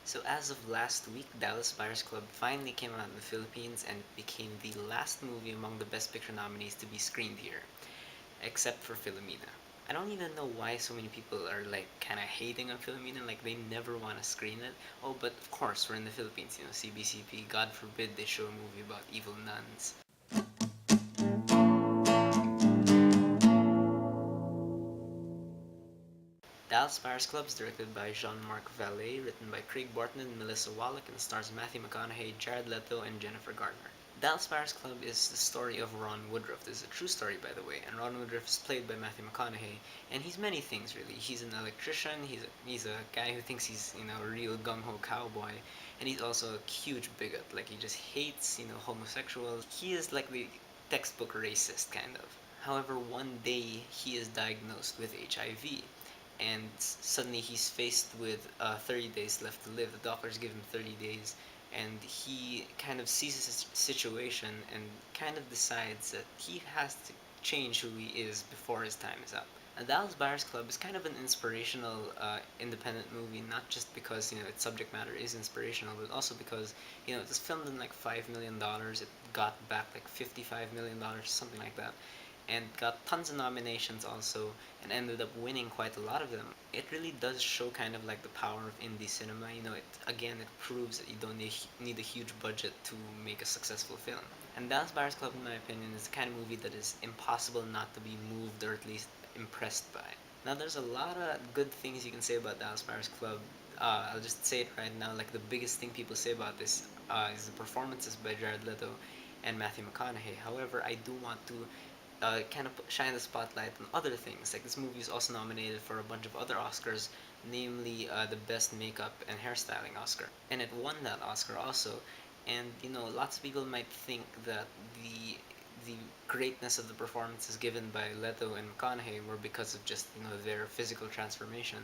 So as of last week, Dallas Buyers Club finally came out in the Philippines and became the last movie among the Best Picture nominees to be screened here, except for Philomena. I don't even know why so many people are like kind of hating on Philomena, like they never want to screen it. Oh, but of course, we're in the Philippines, CBCP. God forbid they show a movie about evil nuns. Dallas Buyers Club is directed by Jean-Marc Vallée, written by Craig Barton and Melissa Wallach, and stars Matthew McConaughey, Jared Leto, and Jennifer Garner. Dallas Buyers Club is the story of Ron Woodruff. This is a true story, by the way, and Ron Woodruff is played by Matthew McConaughey, and he's many things really. He's an electrician. He's a guy who thinks he's a real gung ho cowboy, and he's also a huge bigot. Like he just hates homosexuals. He is like the textbook racist kind of. However, one day he is diagnosed with HIV, and suddenly he's faced with 30 days left to live. The doctors give him 30 days, and he kind of sees his situation and kind of decides that he has to change who he is before his time is up. Dallas Buyers Club is kind of an inspirational independent movie, not just because its subject matter is inspirational, but also because it was filmed in like $5 million. It got back like $55 million, something like that, and got tons of nominations also, and ended up winning quite a lot of them. It really does show kind of like the power of indie cinema. It proves that you don't need a huge budget to make a successful film. And Dallas Buyers Club, in my opinion, is the kind of movie that is impossible not to be moved or at least impressed by. Now, there's a lot of good things you can say about Dallas Buyers Club. I'll just say it right now. Like the biggest thing people say about this is the performances by Jared Leto and Matthew McConaughey. However, I do want to kind of shine the spotlight on other things. Like this movie is also nominated for a bunch of other Oscars, namely the Best Makeup and Hairstyling Oscar, and it won that Oscar also. And lots of people might think that the greatness of the performances given by Leto and McConaughey were because of just their physical transformation,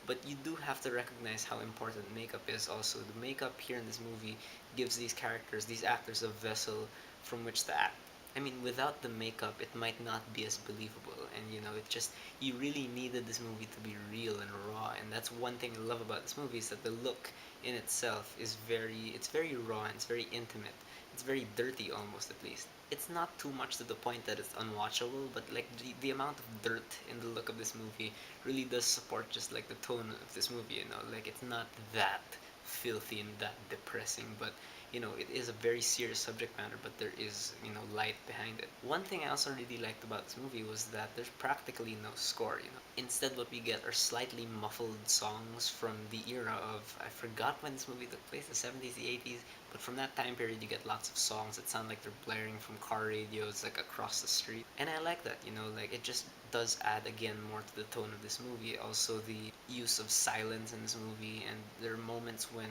but you do have to recognize how important makeup is. Also, the makeup here in this movie gives these characters, these actors, a vessel from which to act. I mean, without the makeup, it might not be as believable, and it just you really needed this movie to be real and raw, and that's one thing I love about this movie is that the look in itself is very raw and it's very intimate. It's very dirty almost at least. It's not too much to the point that it's unwatchable, but like the amount of dirt in the look of this movie really does support just like the tone of this movie. Like it's not that filthy and that depressing, but it is a very serious subject matter, but there is, light behind it. One thing I also really liked about this movie was that there's practically no score. Instead, what we get are slightly muffled songs from the era of, I forgot when this movie took place, the 70s, the 80s, but from that time period, you get lots of songs that sound like they're blaring from car radios, like across the street. And I like that, like it just does add again more to the tone of this movie. Also, the use of silence in this movie, and there are moments when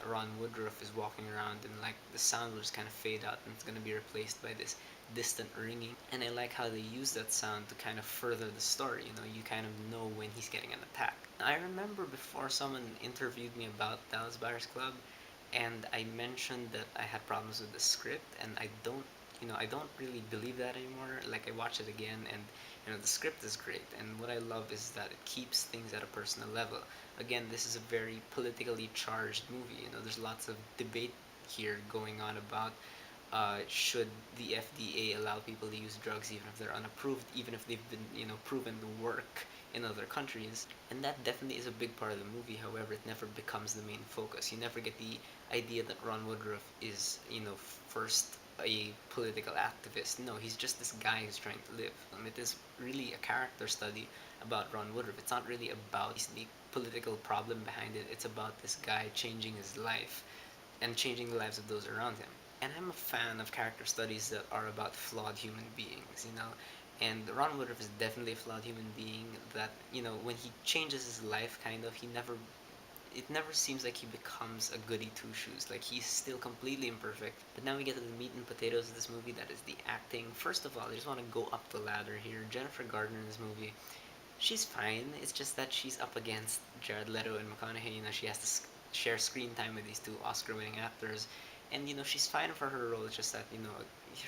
Ron Woodruff is walking around and like the sound will just kind of fade out and it's going to be replaced by this distant ringing. And I like how they use that sound to kind of further the story. You kind of know when he's getting an attack. I remember before someone interviewed me about Dallas Buyers Club, and I mentioned that I had problems with the script, and I don't really believe that anymore. Like I watch it again, and the script is great, and what I love is that it keeps things at a personal level. Again, this is a very politically charged movie. There's lots of debate here going on about should the FDA allow people to use drugs even if they're unapproved, even if they've been proven to work in other countries, and that definitely is a big part of the movie. However, it never becomes the main focus. You never get the idea that Ron Woodruff is first a political activist. No, he's just this guy who's trying to live. It is really a character study about Ron Woodruff. It's not really about the political problem behind it. It's about this guy changing his life and changing the lives of those around him. And I'm a fan of character studies that are about flawed human beings. And Ron Woodruff is definitely a flawed human being that, when he changes his life, kind of, it never seems like he becomes a goody two shoes. Like he's still completely imperfect. But now we get to the meat and potatoes of this movie. That is the acting. First of all, I just want to go up the ladder here. Jennifer Gardner in this movie, she's fine. It's just that she's up against Jared Leto and McConaughey. She has to share screen time with these two Oscar-winning actors, and she's fine for her role. It's just that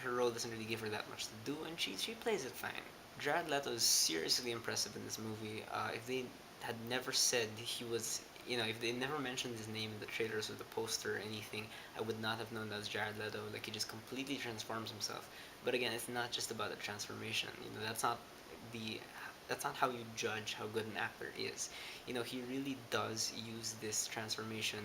her role doesn't really give her that much to do, and she plays it fine. Jared Leto is seriously impressive in this movie. If they had never said he was if they never mentioned his name in the trailers or the poster or anything, I would not have known that was Jared Leto. Like, he just completely transforms himself. But again, it's not just about the transformation. The that's not how you judge how good an actor is. He really does use this transformation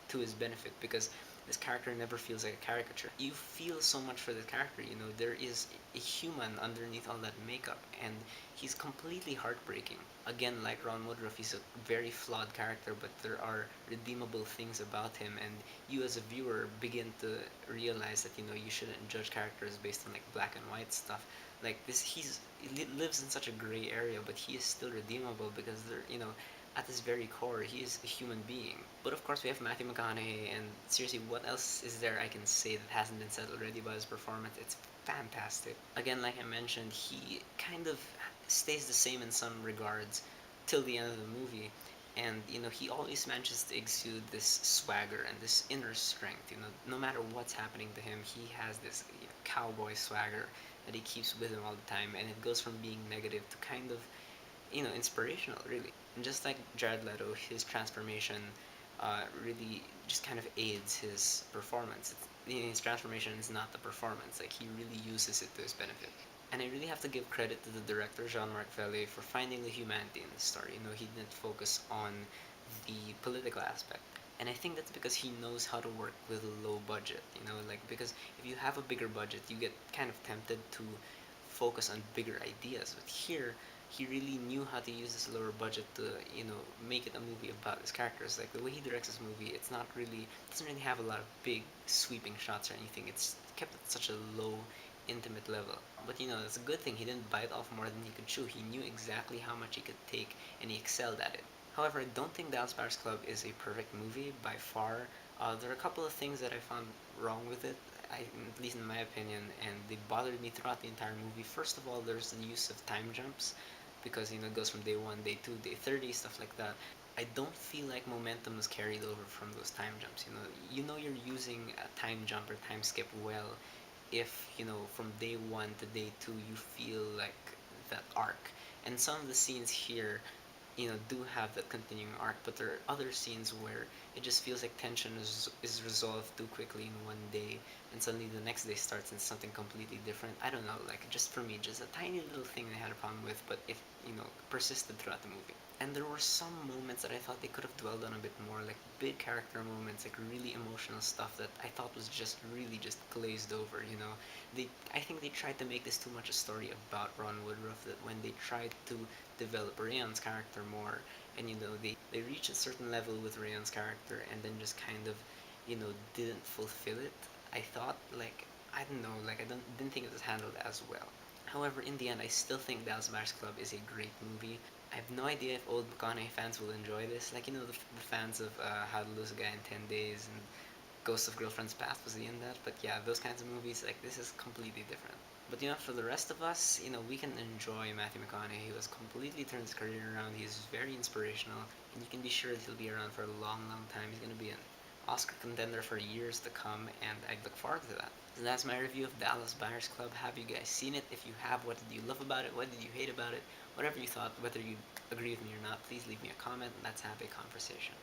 to his benefit, because this character never feels like a caricature. You feel so much for the character. There is a human underneath all that makeup, and he's completely heartbreaking. Again, like Ron Woodruff, he's a very flawed character, but there are redeemable things about him, and you as a viewer begin to realize that you shouldn't judge characters based on like black and white stuff. Like this, he lives in such a gray area, but he is still redeemable because at his very core, he is a human being. But of course, we have Matthew McConaughey, and seriously, what else is there I can say that hasn't been said already about his performance? It's fantastic. Again, like I mentioned, he kind of stays the same in some regards till the end of the movie. And he always manages to exude this swagger and this inner strength. No matter what's happening to him, he has this cowboy swagger that he keeps with him all the time, and it goes from being negative to kind of inspirational, really. And just like Jared Leto, his transformation really just kind of aids his performance. His transformation is not the performance. Like, he really uses it to his benefit. And I really have to give credit to the director, Jean-Marc for finding the humanity in the story. He didn't focus on the political aspect. And I think that's because he knows how to work with a low budget, like, because if you have a bigger budget, you get kind of tempted to focus on bigger ideas. But here, he really knew how to use this lower budget to, make it a movie about his characters. Like, the way he directs this movie, it's not really, doesn't really have a lot of big sweeping shots or anything. It's kept at such a low, intimate level. But it's a good thing. He didn't bite off more than he could chew. He knew exactly how much he could take, and he excelled at it. However, I don't think Dallas Buyers Club is a perfect movie by far. There are a couple of things that I found wrong with it, at least in my opinion, and they bothered me throughout the entire movie. First of all, there's the use of time jumps, because it goes from day 1, day 2, day 30, stuff like that. I don't feel like momentum is carried over from those time jumps. You're using a time jump or time skip well if from day 1 to day 2 you feel like that arc. And some of the scenes here do have that continuing arc, but there are other scenes where it just feels like tension is resolved too quickly in one day, and suddenly the next day starts in something completely different. I don't know, like, just for me, just a tiny little thing I had a problem with, but it persisted throughout the movie. And there were some moments that I thought they could have dwelled on a bit more, like big character moments, like really emotional stuff that I thought was just really just glazed over. I think they tried to make this too much a story about Ron Woodruff, that when they tried to develop Rayon's character more, and they reach a certain level with Rayon's character, and then just kind of didn't fulfill it. I thought, like, I don't know, like, didn't think it was handled as well. However, in the end, I still think Dallas Buyers Club is a great movie. I have no idea if old McConaughey fans will enjoy this. Like, the fans of How to Lose a Guy in 10 Days and Ghost of Girlfriend's Past was he in that? But yeah, those kinds of movies, like, this is completely different. But for the rest of us, we can enjoy Matthew McConaughey, who has completely turned his career around. He's very inspirational, and you can be sure that he'll be around for a long, long time. He's going to be an Oscar contender for years to come, and I look forward to that. So that's my review of Dallas Buyers Club. Have you guys seen it? If you have, what did you love about it? What did you hate about it? Whatever you thought, whether you agree with me or not, please leave me a comment, and let's have a conversation.